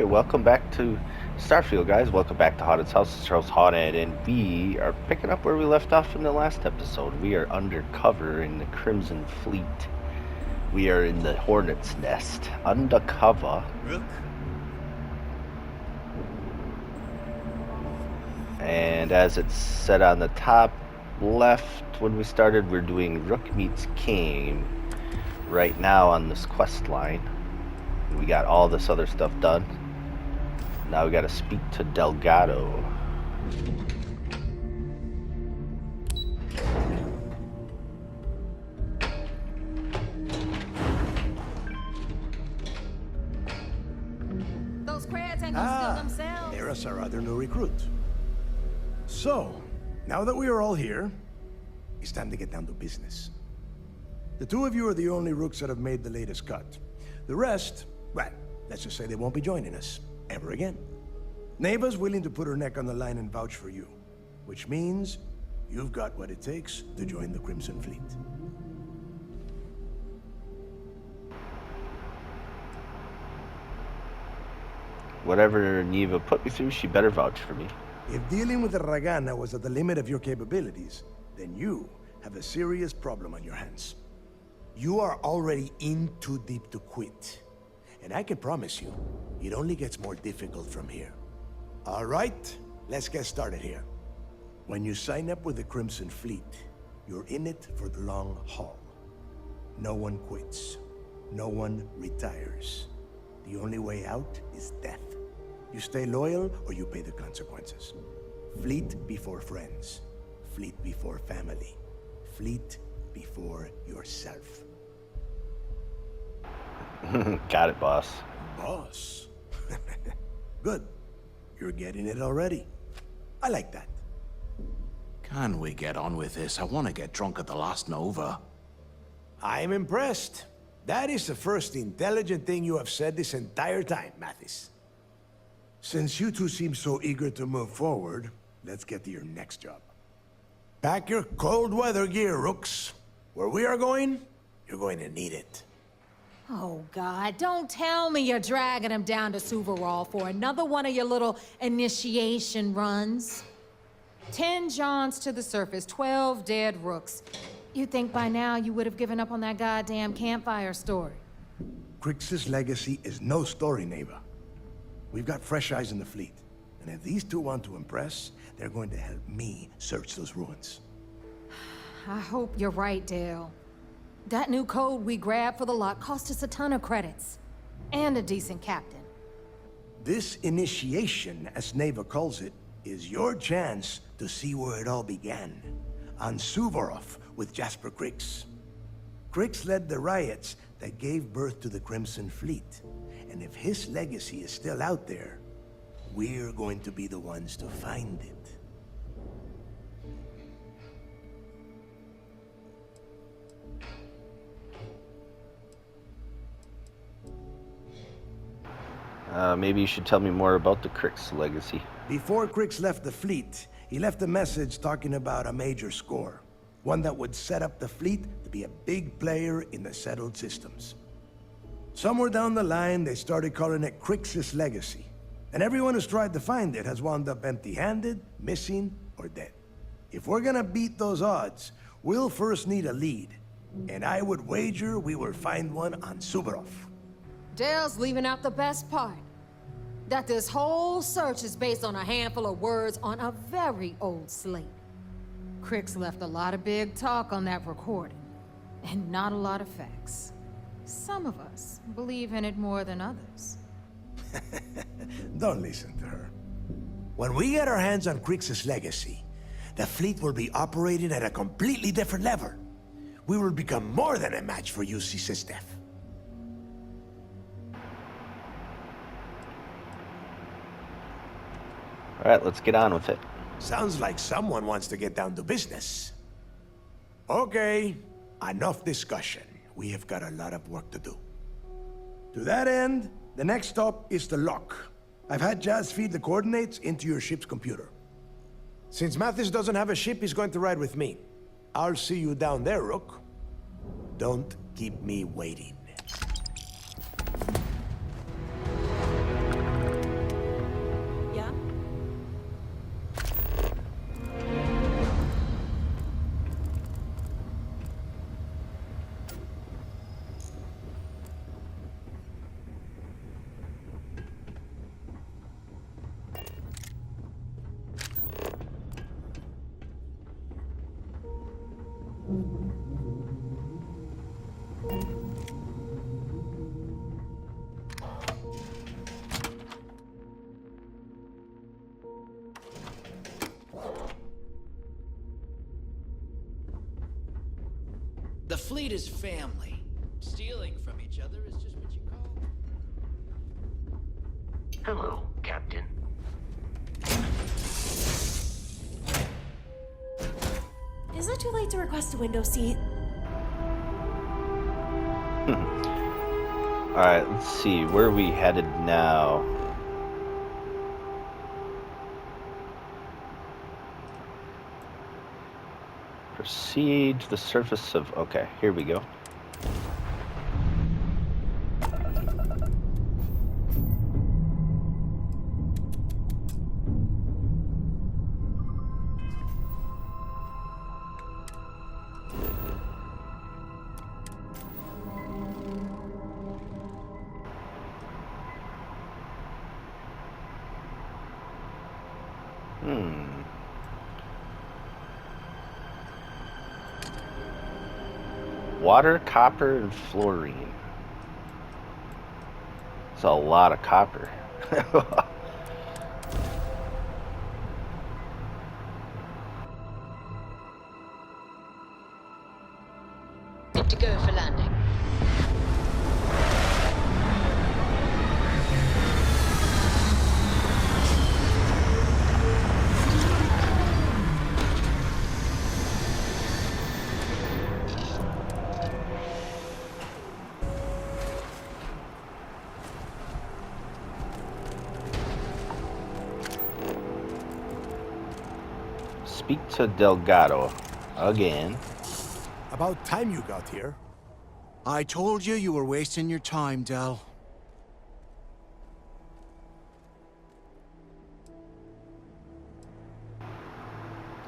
Alright, welcome back to Starfield, guys. Welcome back to Haunted House. It's Charles Haunted, and we are picking up where we left off in the last episode. We are undercover in the Crimson Fleet. We are in the Hornet's Nest, undercover. Rook. And as it's said on the top left when we started, we're doing Rook meets King right now on this quest line. We got all this other stuff done. Now we got to speak to Delgado. Those crabs ain't gonna steal themselves. There's our other new recruit. So, now that we are all here, it's time to get down to business. The two of you are the only rooks that have made the latest cut. The rest, well, let's just say they won't be joining us ever again. Neva's willing to put her neck on the line and vouch for you, which means you've got what it takes to join the Crimson Fleet. Whatever Neva put me through, she better vouch for me. If dealing with the Ragana was at the limit of your capabilities, then you have a serious problem on your hands. You are already in too deep to quit. And I can promise you, it only gets more difficult from here. All right, let's get started here. When you sign up with the Crimson Fleet, you're in it for the long haul. No one quits. No one retires. The only way out is death. You stay loyal or you pay the consequences. Fleet before friends. Fleet before family. Fleet before yourself. Got it, boss. Boss? Good. You're getting it already. I like that. Can we get on with this? I want to get drunk at the last Nova. I'm impressed. That is the first intelligent thing you have said this entire time, Mathis. Since you two seem so eager to move forward, let's get to your next job. Pack your cold weather gear, Rooks. Where we are going, you're going to need it. Oh, God, don't tell me you're dragging him down to Suvarol for another one of your little initiation runs. 10 Johns to the surface, 12 dead rooks. You'd think by now you would have given up on that goddamn campfire story. Crix's legacy is no story, Neva. We've got fresh eyes in the fleet. And if these two want to impress, they're going to help me search those ruins. I hope you're right, Dale. That new code we grabbed for the lot cost us a ton of credits. And a decent captain. This initiation, as Neva calls it, is your chance to see where it all began. On Suvorov with Jasper Crix. Crix led the riots that gave birth to the Crimson Fleet. And if his legacy is still out there, we're going to be the ones to find it. Maybe you should tell me more about the Crix legacy. Before Crix left the fleet, he left a message talking about a major score. One that would set up the fleet to be a big player in the settled systems. Somewhere down the line, they started calling it Crix's legacy. And everyone who's tried to find it has wound up empty-handed, missing, or dead. If we're gonna beat those odds, we'll first need a lead. And I would wager we will find one on Suvorov. Dale's leaving out the best part. That this whole search is based on a handful of words on a very old slate. Crix left a lot of big talk on that recording, and not a lot of facts. Some of us believe in it more than others. Don't listen to her. When we get our hands on Crix's legacy, the fleet will be operating at a completely different level. We will become more than a match for UC Steph. Alright, let's get on with it. Sounds like someone wants to get down to business. Okay, enough discussion. We have got a lot of work to do. To that end, the next stop is the lock. I've had Jazz feed the coordinates into your ship's computer. Since Mathis doesn't have a ship, he's going to ride with me. I'll see you down there, Rook. Don't keep me waiting. fleet is family. Stealing from each other is just what you call. Hello, Captain. Is it too late to request a window seat? Alright, let's see. Where are we headed now? Proceed to the surface of... Okay, here we go. Water, copper, and fluorine. That's a lot of copper. Good to go for landing. Speak to Delgado again. About time you got here. I told you you were wasting your time, Del.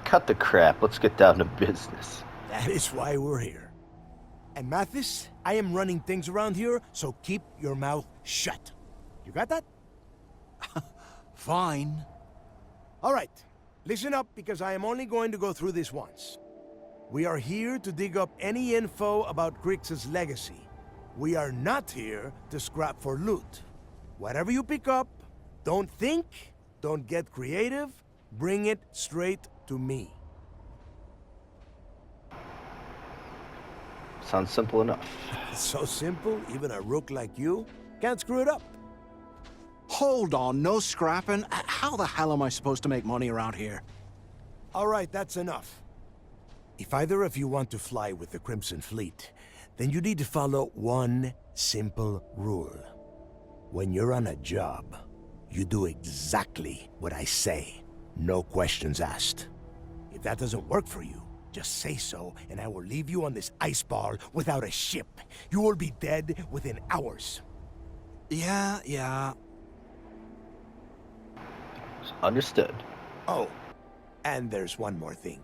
Cut the crap. Let's get down to business. That is why we're here. And Mathis, I am running things around here, so keep your mouth shut. You got that? Fine. All right. Listen up, because I am only going to go through this once. We are here to dig up any info about Grix's legacy. We are not here to scrap for loot. Whatever you pick up, don't think, don't get creative, bring it straight to me. Sounds simple enough. It's so simple, even a rook like you can't screw it up. Hold on, no scrapping. How the hell am I supposed to make money around here? All right, that's enough. If either of you want to fly with the Crimson Fleet, then you need to follow one simple rule. When you're on a job, you do exactly what I say. No questions asked. If that doesn't work for you, just say so, and I will leave you on this ice ball without a ship. You will be dead within hours. Yeah. Understood. Oh, and there's one more thing.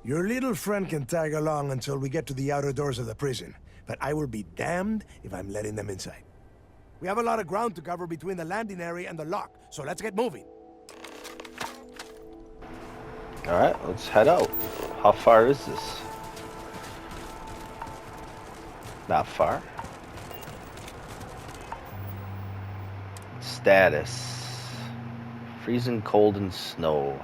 Your little friend can tag along until we get to the outer doors of the prison, but I will be damned if I'm letting them inside. We have a lot of ground to cover between the landing area and the lock, so let's get moving. Alright, let's head out. How far is this? Not far. Status. Freezing cold and snow.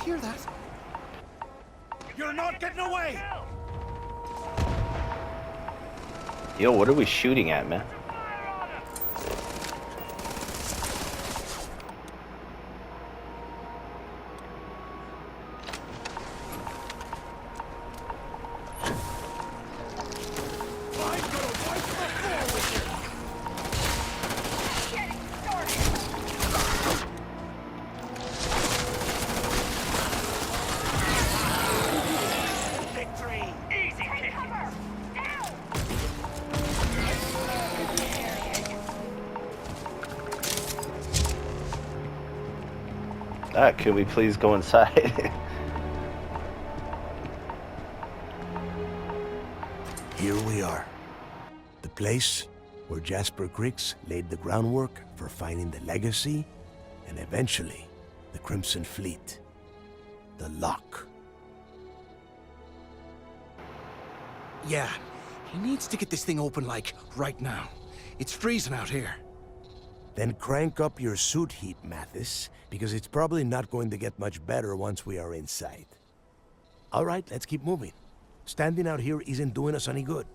hear that? You're not getting away! Yo, what are we shooting at, man? Can we please go inside? Here we are. The place where Jasper Griggs laid the groundwork for finding the legacy and eventually the Crimson Fleet. The lock. Yeah, he needs to get this thing open, like, right now. It's freezing out here. Then crank up your suit heat, Mathis, because it's probably not going to get much better once we are inside. All right, let's keep moving. Standing out here isn't doing us any good.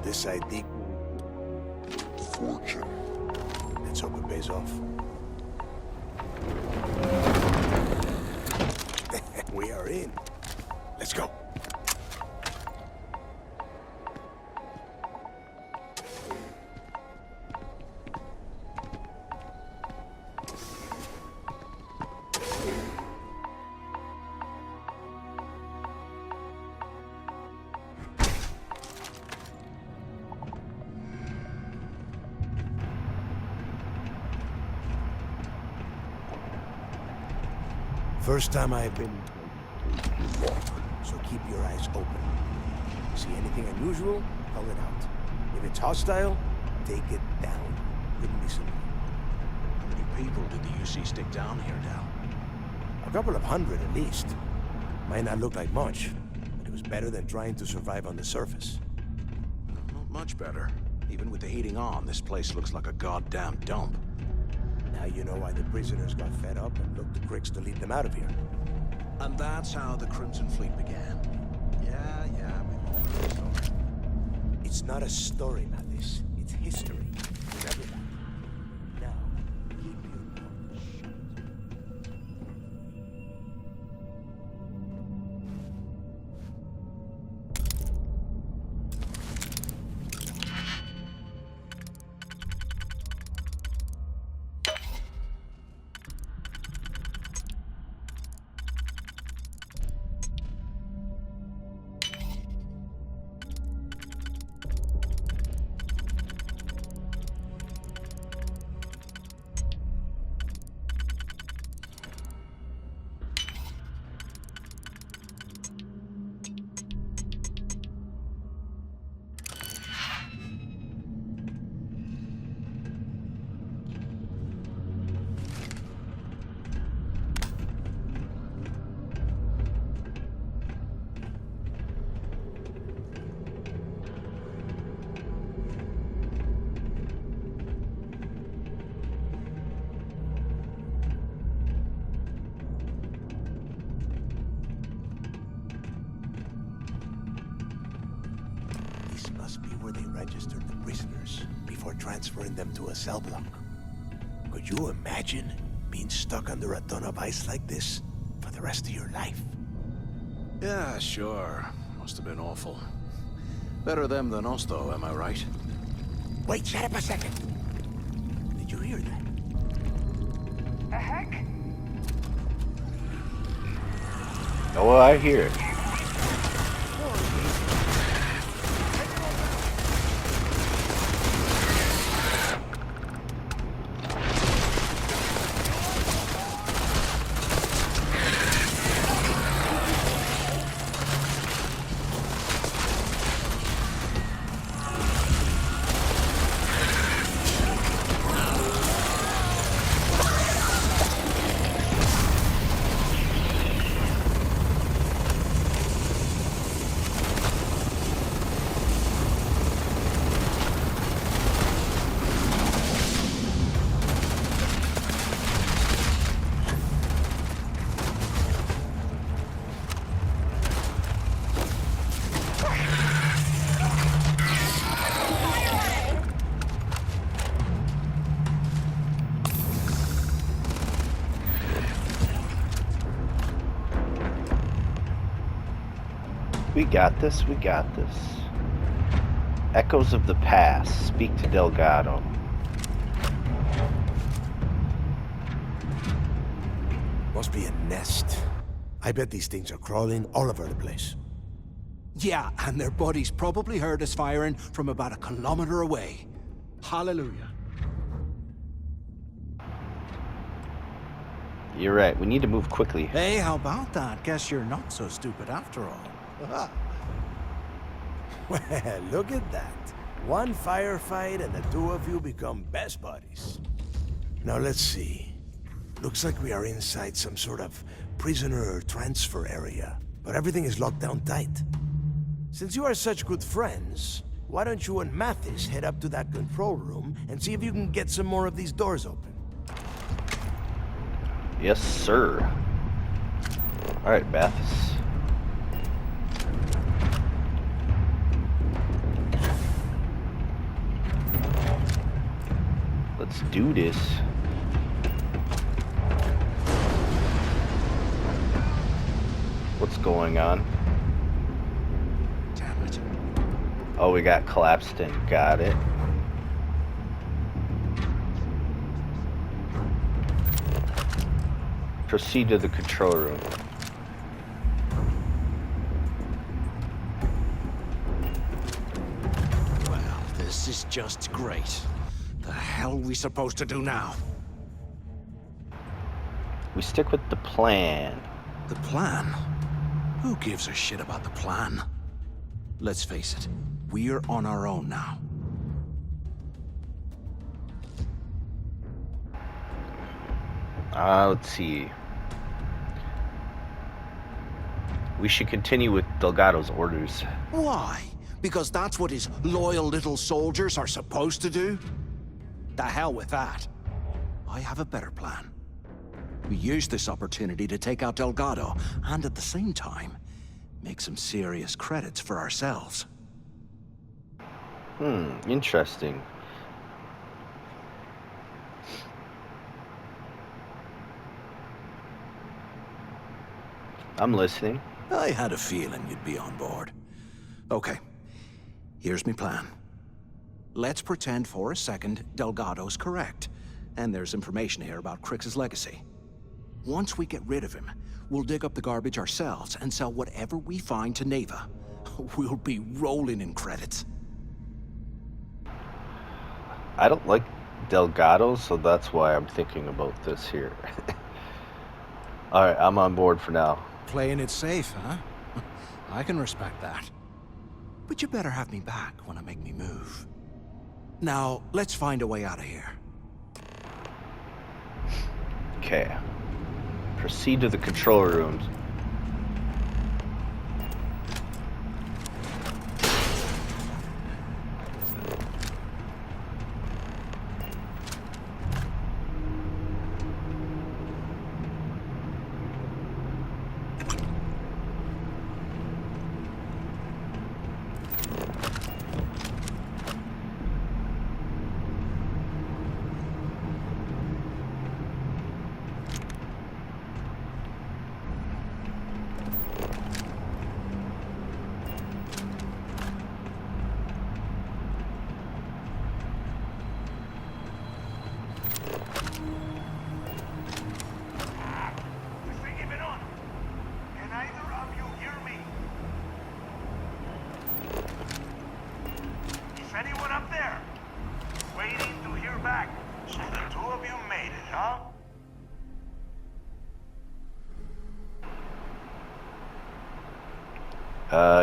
This ID... fortune. Let's hope it pays off. We are in. Let's go. First time I have been... so keep your eyes open. See anything unusual, call it out. If it's hostile, take it down. Couldn't be simple. How many people did the UC stick down here, Dal? A couple of hundred at least. Might not look like much, but it was better than trying to survive on the surface. Not much better. Even with the heating on, this place looks like a goddamn dump. Now you know why the prisoners got fed up and looked to Griggs to lead them out of here. And that's how the Crimson Fleet began. Yeah, we've all heard the story. It's not a story, Mathis. It's history. Remember that. Now, keep your mouth shut. Must be where they registered the prisoners before transferring them to a cell block. Could you imagine being stuck under a ton of ice like this for the rest of your life? Yeah, sure. Must have been awful. Better them than us, though, am I right? Wait, shut up a second. Did you hear that? The heck? Oh, I hear it. We got this, we got this. Echoes of the past. Speak to Delgado. Must be a nest. I bet these things are crawling all over the place. Yeah, and their buddies probably heard us firing from about a kilometer away. Hallelujah. You're right, we need to move quickly. Hey, how about that? Guess you're not so stupid after all. Well, look at that. One firefight and the two of you become best buddies. Now let's see. Looks like we are inside some sort of prisoner transfer area, but everything is locked down tight. Since you are such good friends, why don't you and Mathis head up to that control room and see if you can get some more of these doors open? Yes, sir. Alright, Mathis. Let's do this. What's going on? Damn it. Oh, we got collapsed in. Got it. Proceed to the control room. Well, this is just great. The hell are we supposed to do now? We stick with the plan. The plan? Who gives a shit about the plan? Let's face it, we're on our own now. Let's see. We should continue with Delgado's orders. Why? Because that's what his loyal little soldiers are supposed to do? The hell with that. I have a better plan. We use this opportunity to take out Delgado, and at the same time, make some serious credits for ourselves. Interesting. I'm listening. I had a feeling you'd be on board. Okay, here's my plan. Let's pretend for a second Delgado's correct, and there's information here about Crix's legacy. Once we get rid of him, we'll dig up the garbage ourselves and sell whatever we find to Neva. We'll be rolling in credits. I don't like Delgado, so that's why I'm thinking about this here. Alright, I'm on board for now. Playing it safe, huh? I can respect that. But you better have me back when I make me move. Now, let's find a way out of here. Okay. Proceed to the control rooms.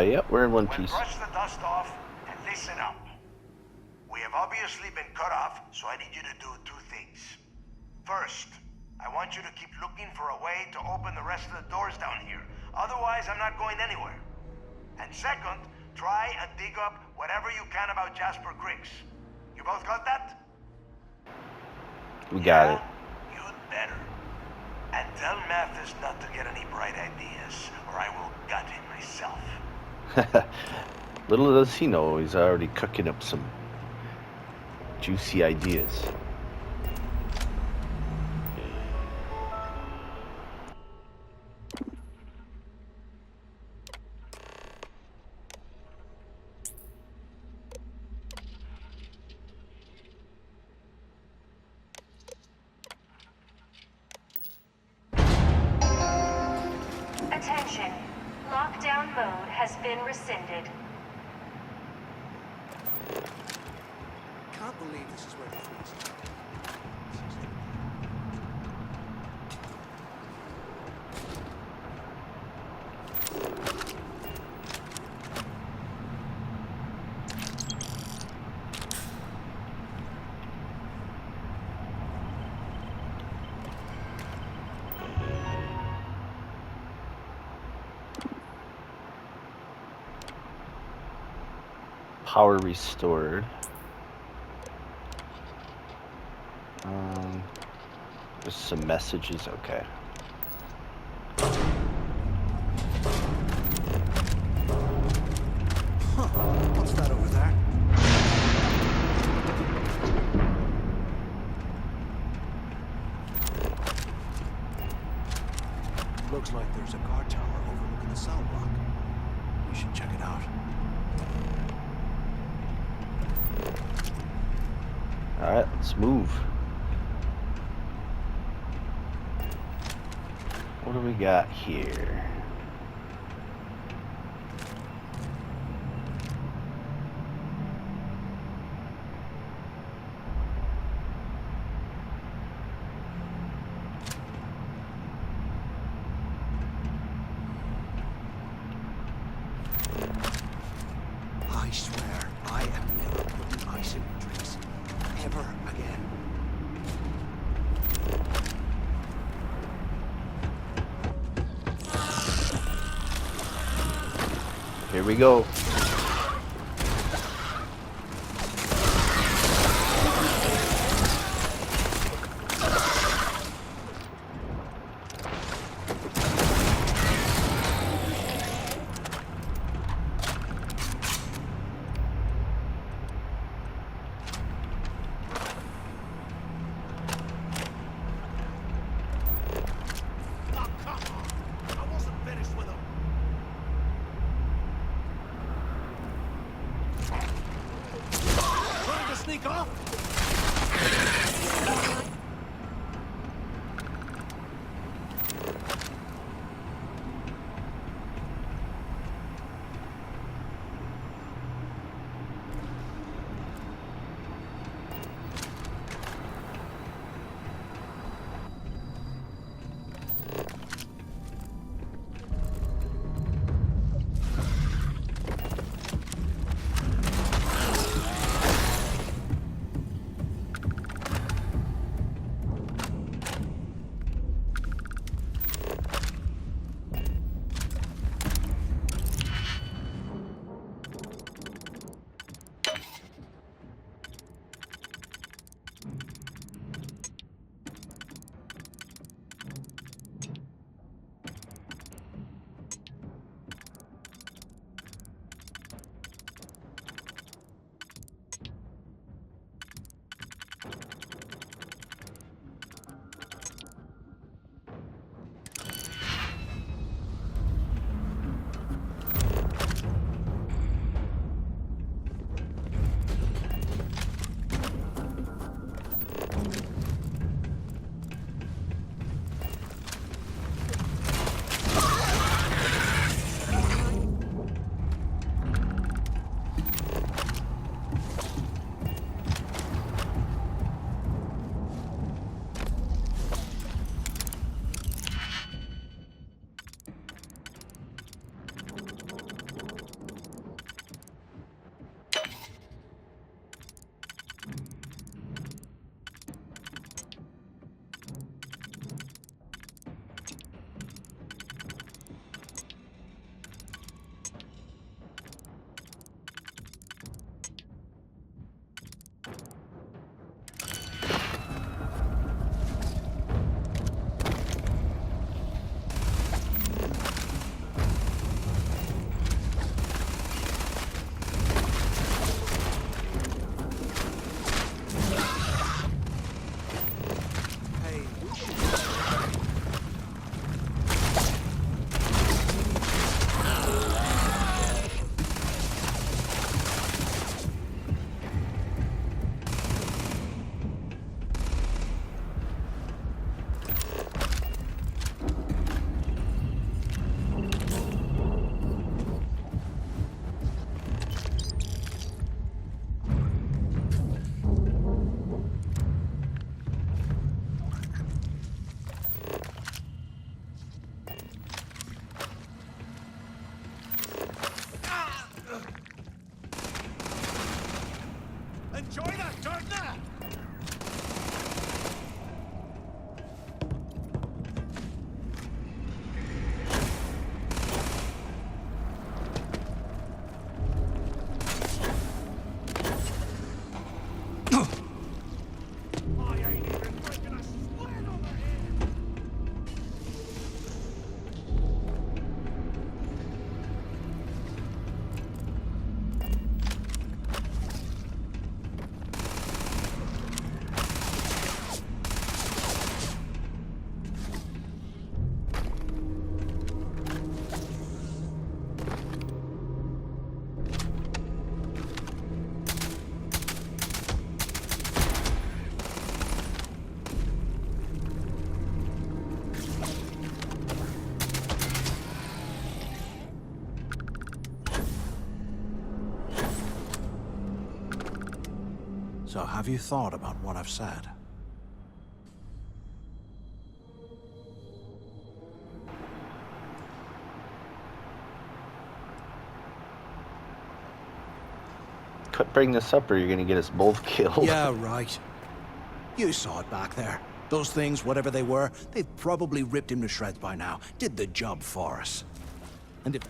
Yep, we're in one piece. Brush the dust off and listen up. We have obviously been cut off, so I need you to do two things. First, I want you to keep looking for a way to open the rest of the doors down here. Otherwise, I'm not going anywhere. And second, try and dig up whatever you can about Jasper Crix. You both got that? We got it. You'd better. And tell Mathis not to get any bright ideas, or I will gut him myself. Little does he know, he's already cooking up some juicy ideas. Attention. Lockdown mode has been rescinded. Can't believe this is where the freeze. Power restored. There's some messages. Okay. What's that over there? Looks like there's a guard tower overlooking the cell block. We should check it out. Alright, let's move. What do we got here? I swear, I am never putting ice in my drinks. Ever again. Here we go. So have you thought about what I've said? Bring this up or you're gonna get us both killed. Yeah, right. You saw it back there. Those things, whatever they were, they've probably ripped him to shreds by now. Did the job for us. And if...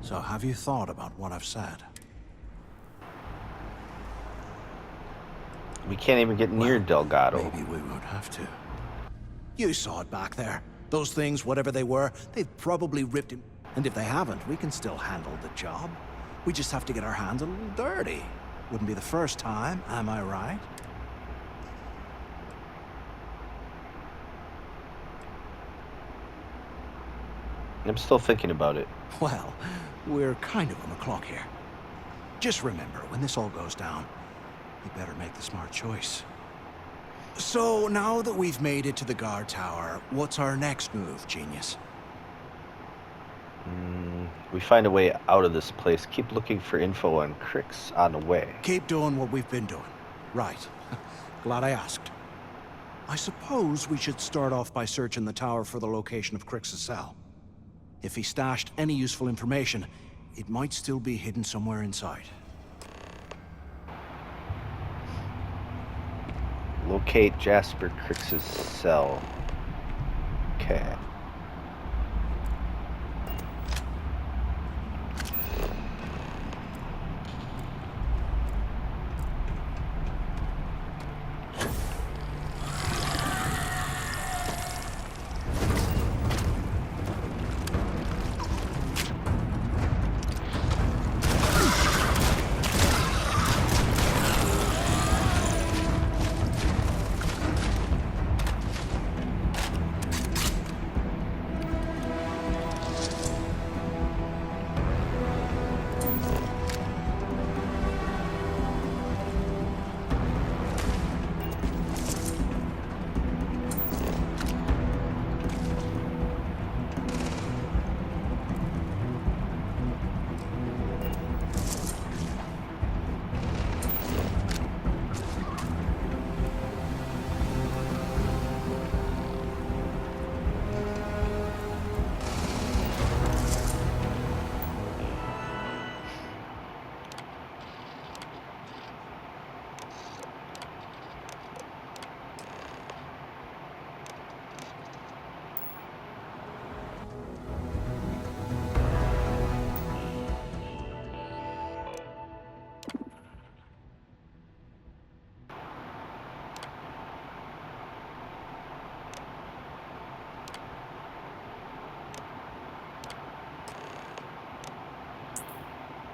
So have you thought about what I've said? We can't even get near Delgado. Maybe we won't have to. You saw it back there. Those things, whatever they were, they've probably ripped him. And if they haven't, we can still handle the job. We just have to get our hands a little dirty. Wouldn't be the first time, am I right? I'm still thinking about it. Well, we're kind of on the clock here. Just remember, when this all goes down, you better make the smart choice. So, now that we've made it to the guard tower, what's our next move, genius? We find a way out of this place. Keep looking for info on Crix on the way. Keep doing what we've been doing. Right. Glad I asked. I suppose we should start off by searching the tower for the location of Crix's cell. If he stashed any useful information, it might still be hidden somewhere inside. Locate Jasper Crix's cell. Okay.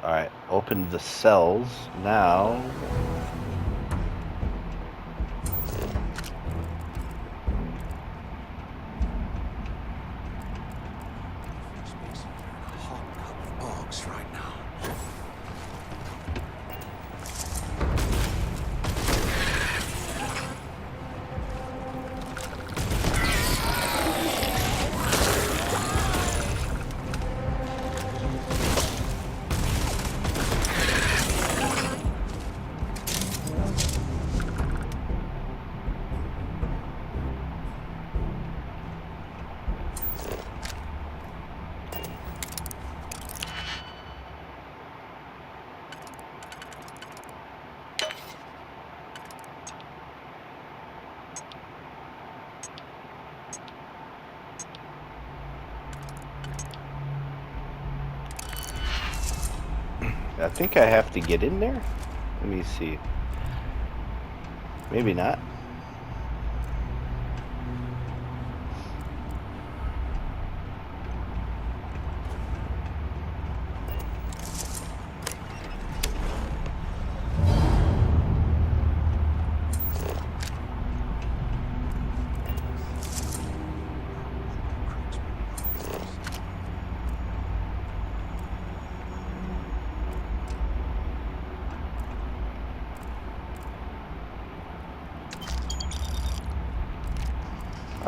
Alright, open the cells now. Bogs right now. I think I have to get in there. Let me see. Maybe not.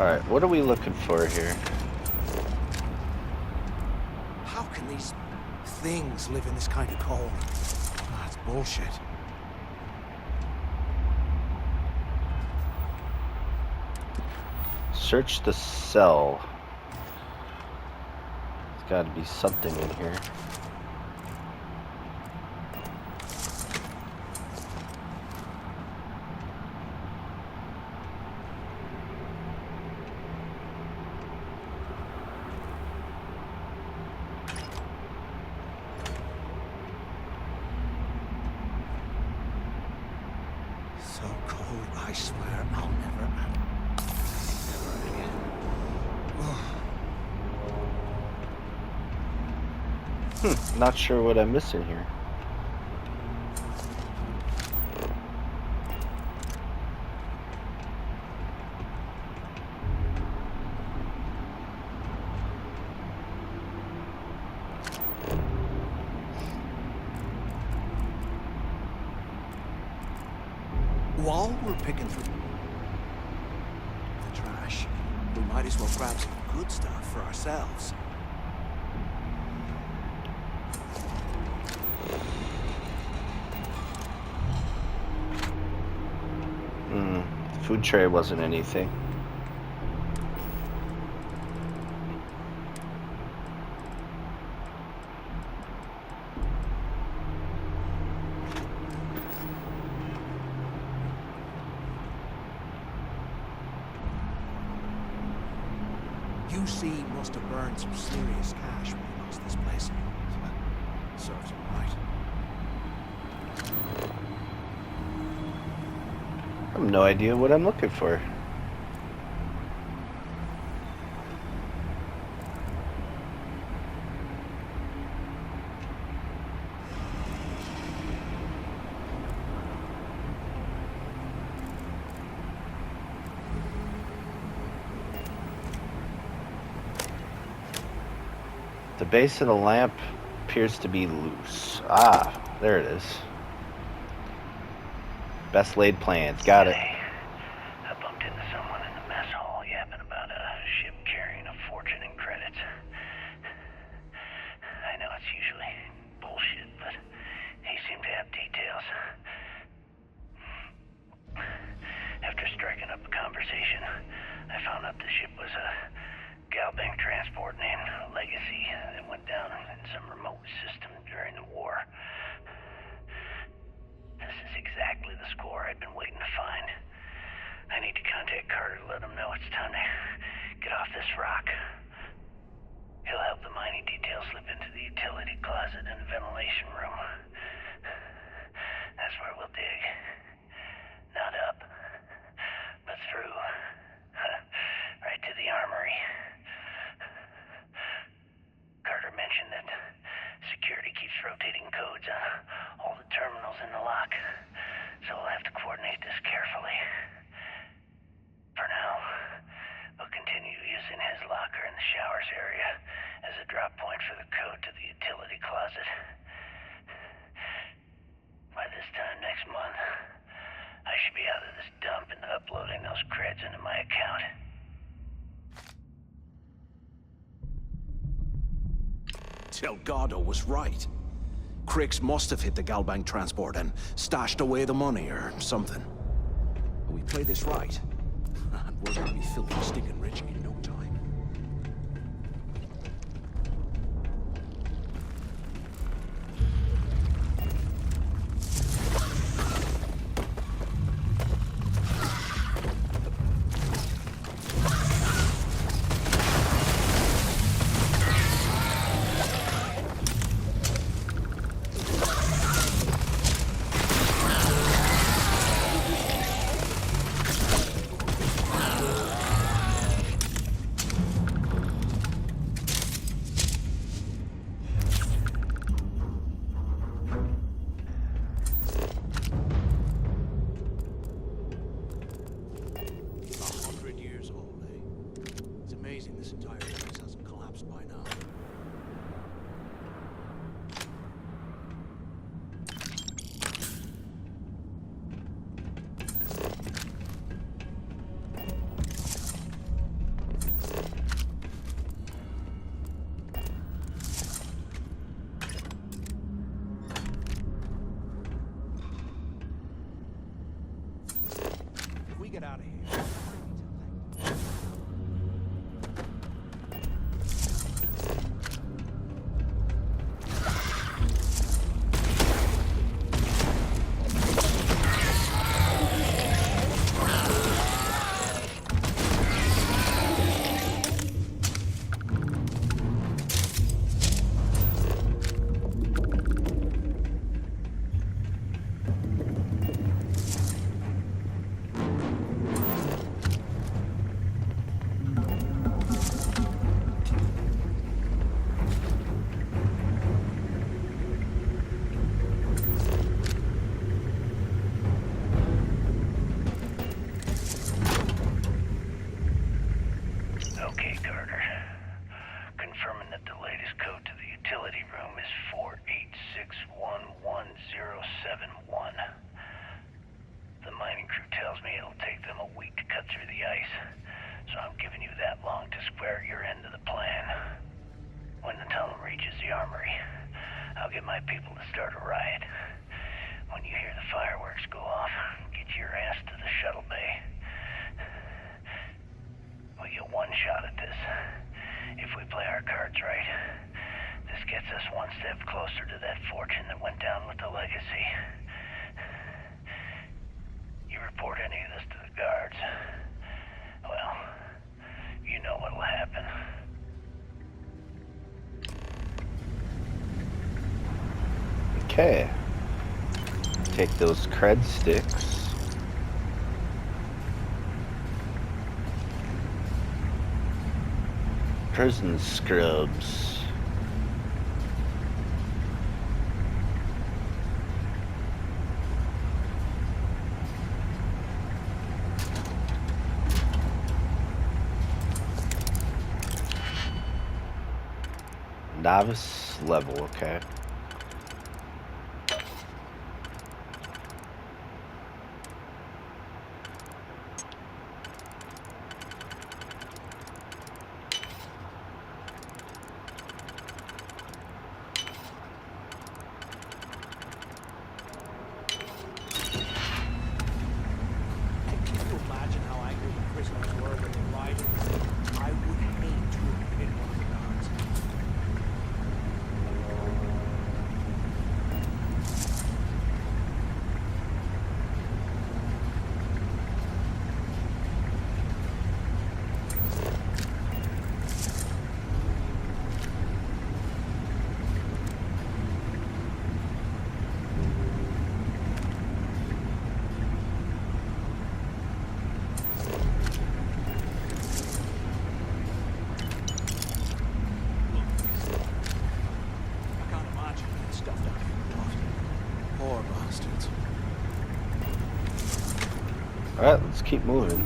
Alright, what are we looking for here? How can these things live in this kind of cold? Ah, it's bullshit. Search the cell. There's got to be something in here. So cold, I swear I'll never again. Not sure what I'm missing here. While we're picking through the trash, we might as well grab some good stuff for ourselves. Food tray wasn't anything. UC must have burned some serious cash when he lost this place. Serves him right. I have no idea what I'm looking for. The base of the lamp appears to be loose. Ah, there it is. Best laid plans. Got it. I bumped into someone in the mess hall yapping about a ship carrying a fortune in credits. I know it's usually bullshit, but he seemed to have details. After striking up a conversation, I found out the ship was a Galbank transport named Legacy that went down in some remote system during the war. This is exactly the score I'd been waiting to find. I need to contact Carter to let him know it's time to get off this rock. He'll help the mining details slip into the utility closet in the ventilation room. That's where we'll dig. Not up, but through. Right to the armory. Carter mentioned that security keeps rotating codes on all the terminals in the lock, so we'll have to coordinate this carefully. For now, we'll continue using his locker in the showers area as a drop point for the code to the utility closet. By this time next month, I should be out of this dump and uploading those creds into my account. Delgado was right. Crix must have hit the Galbank transport and stashed away the money or something. We play this right, and we're gonna be filthy stinking rich in no time. 7-1. The mining crew tells me it'll take them a week to cut through the ice, so I'm giving you that long to square your end of the plan. When the tunnel reaches the armory, I'll get my people to start a riot. When you hear the fireworks go off, get your ass to the shuttle bay. We get one shot at this. If we play our cards right, this gets us one step closer to that fortune that went down with the legacy. You report any of this to the guards, well, you know what'll happen. Okay. Take those cred sticks. Prison scrubs. Novice level, okay. Alright, let's keep moving.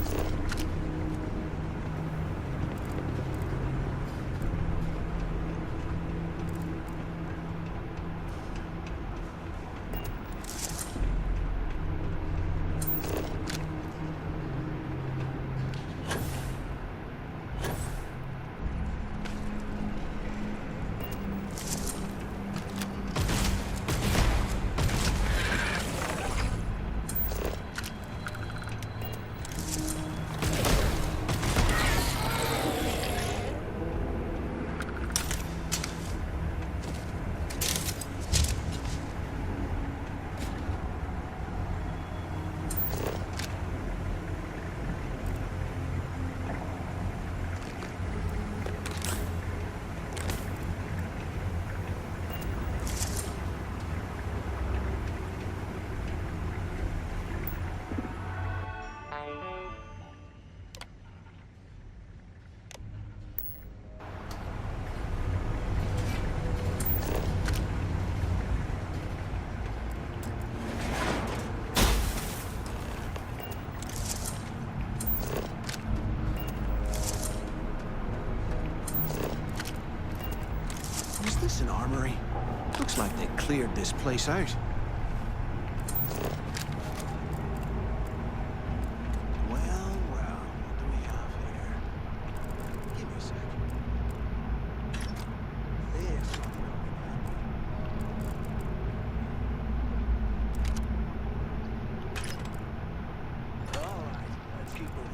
Is this an armory? Looks like they cleared this place out. Well, well, what do we have here? Give me a sec. This. All right, let's keep moving.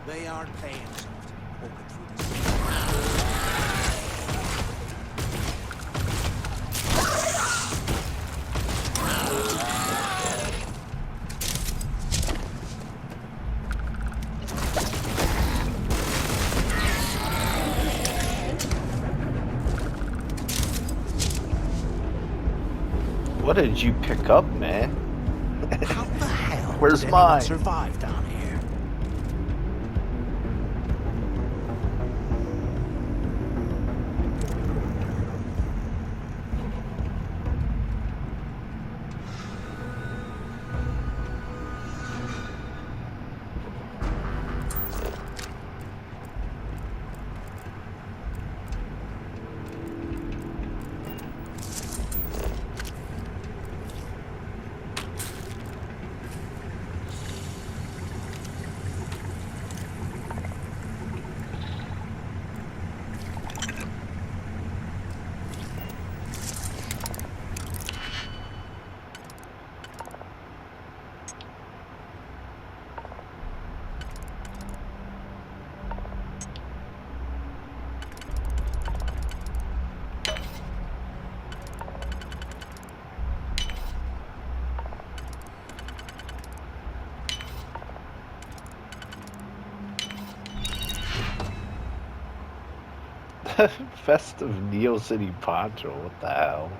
They aren't paying something. Walking through this. What did you pick up, man? How the hell Where's did anyone mine? survive down here? Festive Neo City Poncho. What the hell?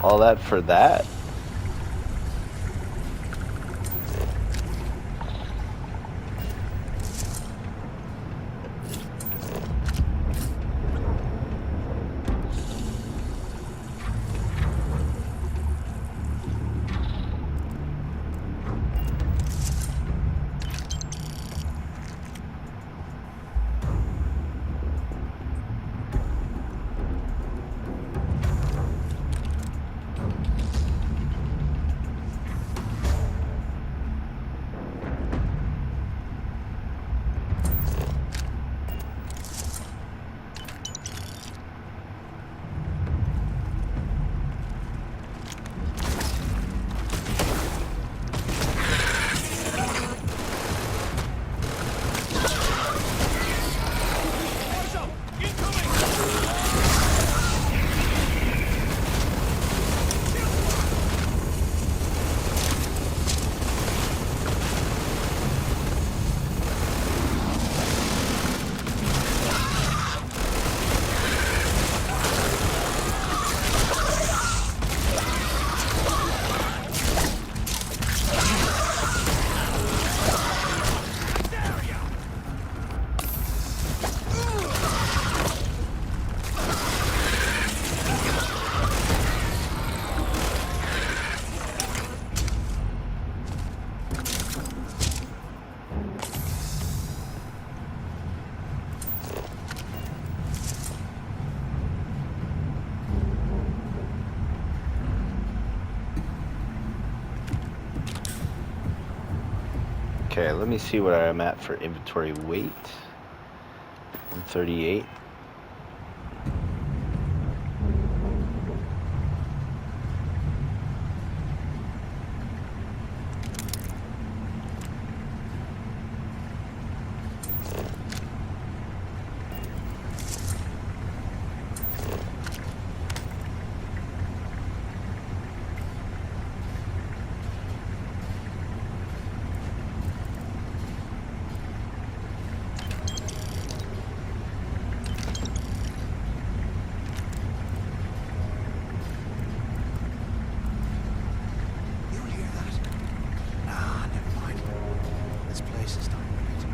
All that for that? Okay, let me see what I'm at for inventory weight. 138. You hear that? Ah, never mind. This place is dominated.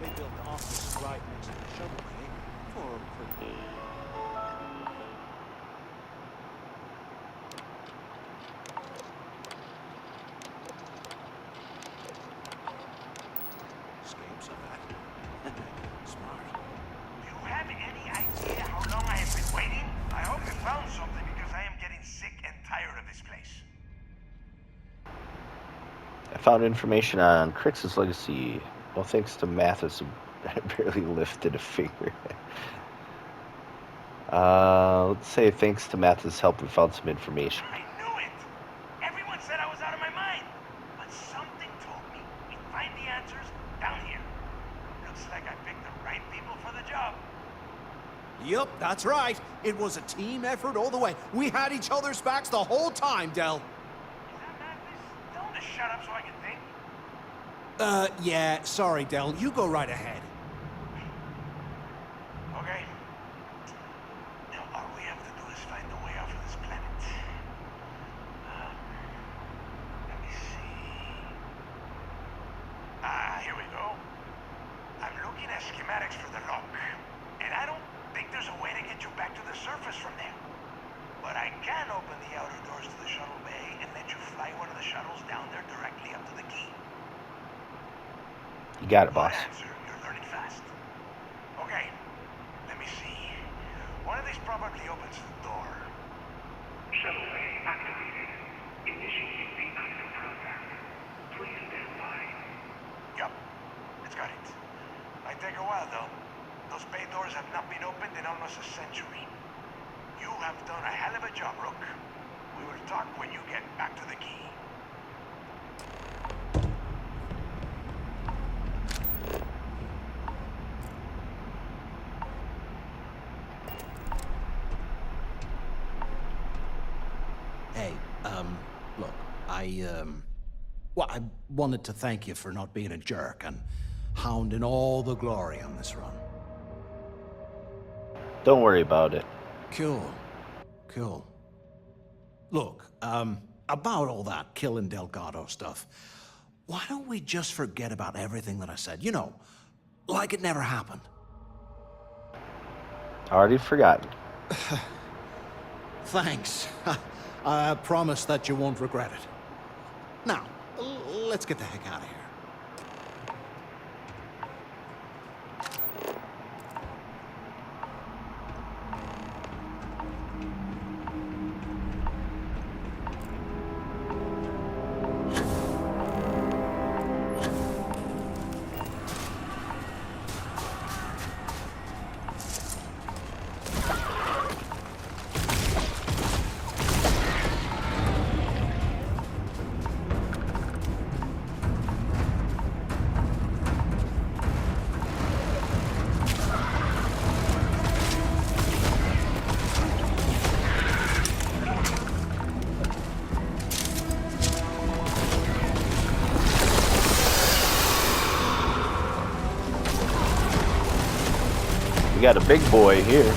They built the office right next to the shuttle bay for Escapes of that. Smart. Do you have any idea how long I have been waiting? I hope you found something because I am getting sick and tired of this place. I found information on Crix's legacy. Well, thanks to Mathis, who barely lifted a finger. Let's say thanks to Mathis' help, we found some information. I knew it! Everyone said I was out of my mind! But something told me we'd find the answers down here. Looks like I picked the right people for the job. Yup, that's right. It was a team effort all the way. We had each other's backs the whole time, Del. Is that Mathis? Tell him to shut up so I can think. Yeah, sorry, Del. You go right ahead. Okay. Now all we have to do is find a way off of this planet. Let me see. Here we go. I'm looking at schematics for the lock. And I don't think there's a way to get you back to the surface from there. But I can open the outer doors to the shuttle bay and let you fly one of the shuttles down there directly up to the key. You got it, Good boss. answer. You're learning fast. Okay, let me see. One of these probably opens the door. Shuttle bay activated. Initiating the idle program. Please stand by. Yup, it's got it. Might take a while though. Those bay doors have not been opened in almost a century. You have done a hell of a job, Rook. We will talk when you get back to the key. Hey, look, well, I wanted to thank you for not being a jerk and hounding all the glory on this run. Don't worry about it. Cool. Look, about all that killing Delgado stuff, why don't we just forget about everything that I said? You know, like it never happened. Already forgotten. Thanks. I promise that you won't regret it. Now, let's get the heck out of here. We got a big boy here.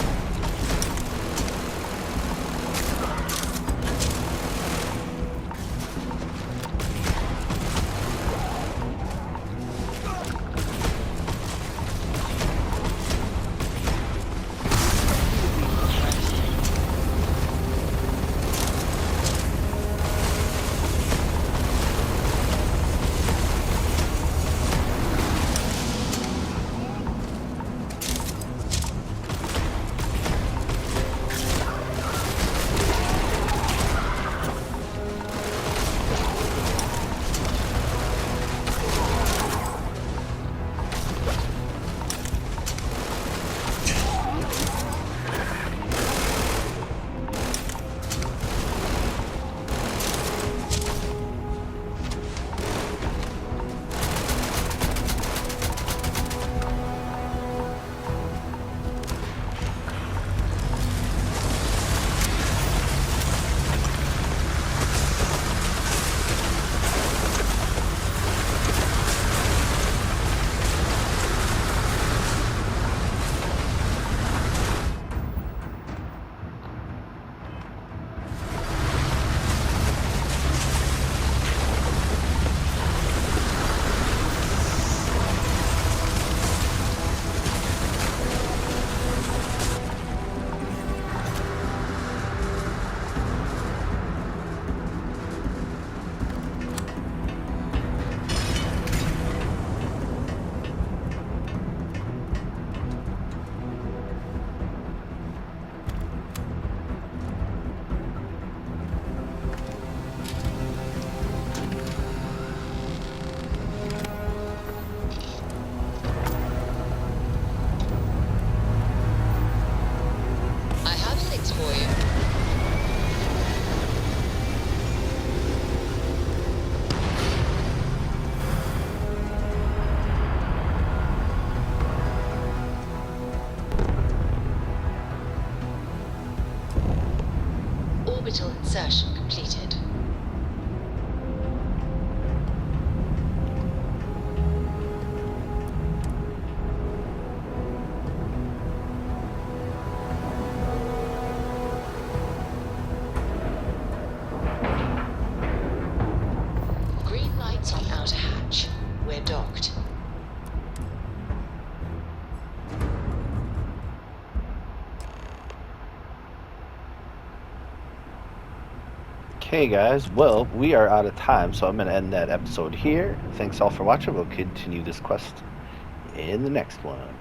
Orbital insertion completed. Green lights on outer hatch. We're docked. Okay guys, well, we are out of time, so I'm going to end that episode here. Thanks all for watching. We'll continue this quest in the next one.